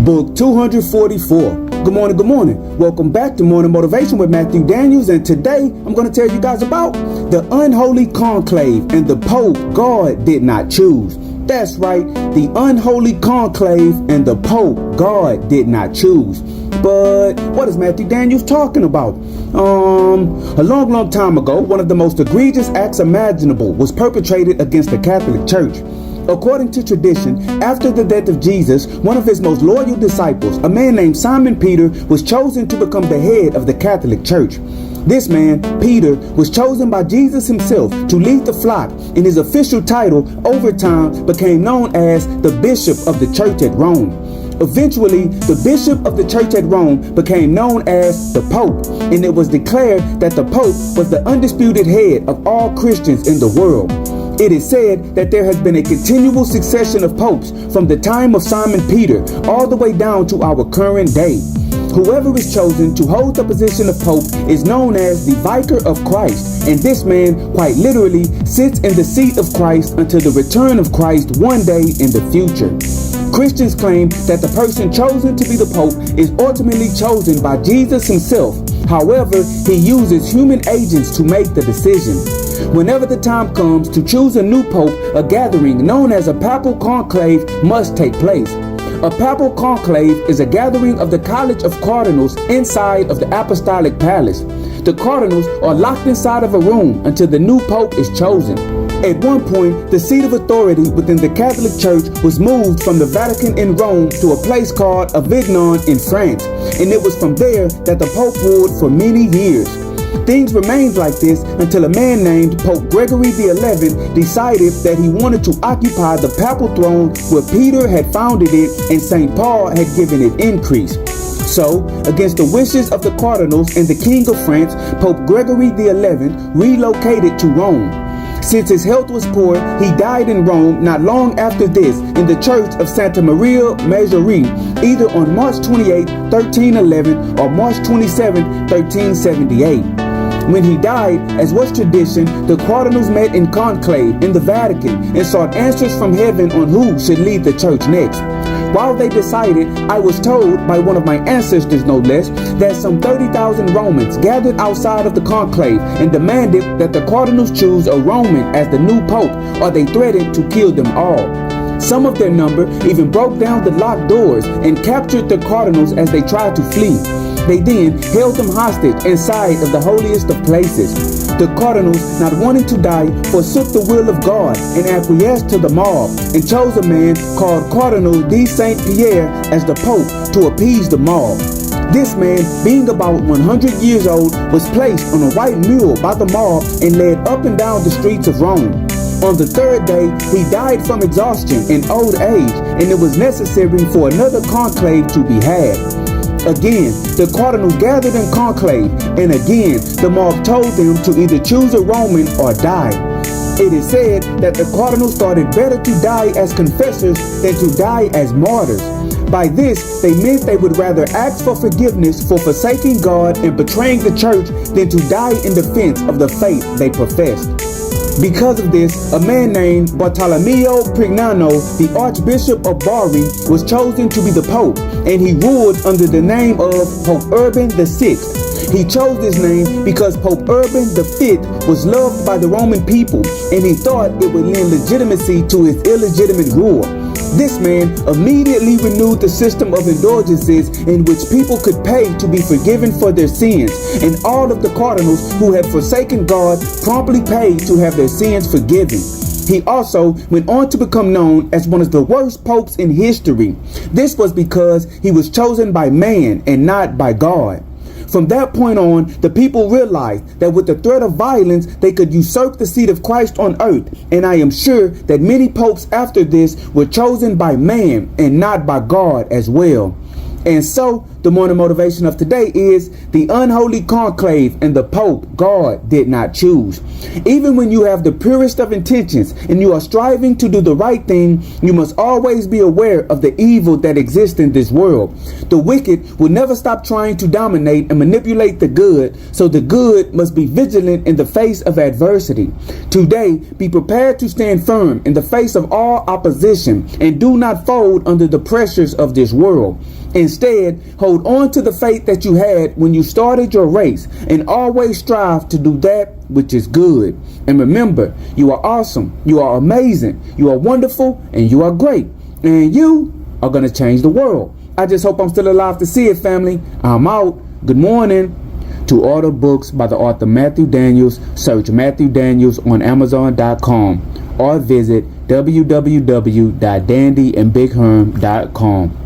Book 244. Good morning, good morning. Welcome back to Morning Motivation with Matthew Daniels, and today I'm going to tell you guys about the Unholy Conclave and the Pope God did not choose. That's right, the Unholy Conclave and the Pope God did not choose. But what is Matthew Daniels talking about? A long time ago, one of the most egregious acts imaginable was perpetrated against the Catholic Church. According to tradition, after the death of Jesus, one of his most loyal disciples, a man named Simon Peter, was chosen to become the head of the Catholic Church. This man, Peter, was chosen by Jesus himself to lead the flock, and his official title over time became known as the Bishop of the Church at Rome. Eventually, the Bishop of the Church at Rome became known as the Pope, and it was declared that the Pope was the undisputed head of all Christians in the world. It is said that there has been a continual succession of popes from the time of Simon Peter all the way down to our current day. Whoever is chosen to hold the position of Pope is known as the Vicar of Christ, and this man quite literally sits in the seat of Christ until the return of Christ one day in the future. Christians claim that the person chosen to be the Pope is ultimately chosen by Jesus himself. However, he uses human agents to make the decision. Whenever the time comes to choose a new pope, a gathering known as a papal conclave must take place. A papal conclave is a gathering of the College of Cardinals inside of the Apostolic Palace. The cardinals are locked inside of a room until the new pope is chosen. At one point, the seat of authority within the Catholic Church was moved from the Vatican in Rome to a place called Avignon in France, and it was from there that the Pope ruled for many years. Things remained like this until a man named Pope Gregory XI decided that he wanted to occupy the papal throne where Peter had founded it and St. Paul had given it increase. So, against the wishes of the cardinals and the King of France, Pope Gregory XI relocated to Rome. Since his health was poor, he died in Rome not long after this in the church of Santa Maria Maggiore, either on March 28, 1311 or March 27, 1378. When he died, as was tradition, the cardinals met in conclave in the Vatican and sought answers from heaven on who should lead the church next. While they decided, I was told by one of my ancestors no less, that some 30,000 Romans gathered outside of the conclave and demanded that the cardinals choose a Roman as the new pope, or they threatened to kill them all. Some of their number even broke down the locked doors and captured the cardinals as they tried to flee. They then held them hostage inside of the holiest of places. The cardinals, not wanting to die, forsook the will of God and acquiesced to the mob and chose a man called Cardinal de Saint Pierre as the Pope to appease the mob. This man, being about 100 years old, was placed on a white mule by the mob and led up and down the streets of Rome. On the third day, he died from exhaustion and old age, and it was necessary for another conclave to be had. Again, the cardinals gathered in conclave, and again, the mob told them to either choose a Roman or die. It is said that the cardinals thought it better to die as confessors than to die as martyrs. By this, they meant they would rather ask for forgiveness for forsaking God and betraying the church than to die in defense of the faith they professed. Because of this, a man named Bartolomeo Prignano, the Archbishop of Bari, was chosen to be the Pope, and he ruled under the name of Pope Urban VI. He chose this name because Pope Urban V was loved by the Roman people, and he thought it would lend legitimacy to his illegitimate rule. This man immediately renewed the system of indulgences in which people could pay to be forgiven for their sins, and all of the cardinals who had forsaken God promptly paid to have their sins forgiven. He also went on to become known as one of the worst popes in history. This was because he was chosen by man and not by God. From that point on, the people realized that with the threat of violence, they could usurp the seat of Christ on earth, and I am sure that many popes after this were chosen by man and not by God as well. And so, The morning motivation of today is the unholy conclave and the Pope God did not choose. Even when you have the purest of intentions and you are striving to do the right thing, you must always be aware of the evil that exists in this world. The wicked will never stop trying to dominate and manipulate the good, so the good must be vigilant in the face of adversity. Today, be prepared to stand firm in the face of all opposition and do not fold under the pressures of this world. Instead, hold on to the faith that you had when you started your race and always strive to do that which is good. And remember, you are awesome, you are amazing, you are wonderful, and you are great. And you are going to change the world. I just hope I'm still alive to see it, family. I'm out. Good morning. To order books by the author Matthew Daniels, search Matthew Daniels on Amazon.com or visit www.dandyandbigherm.com.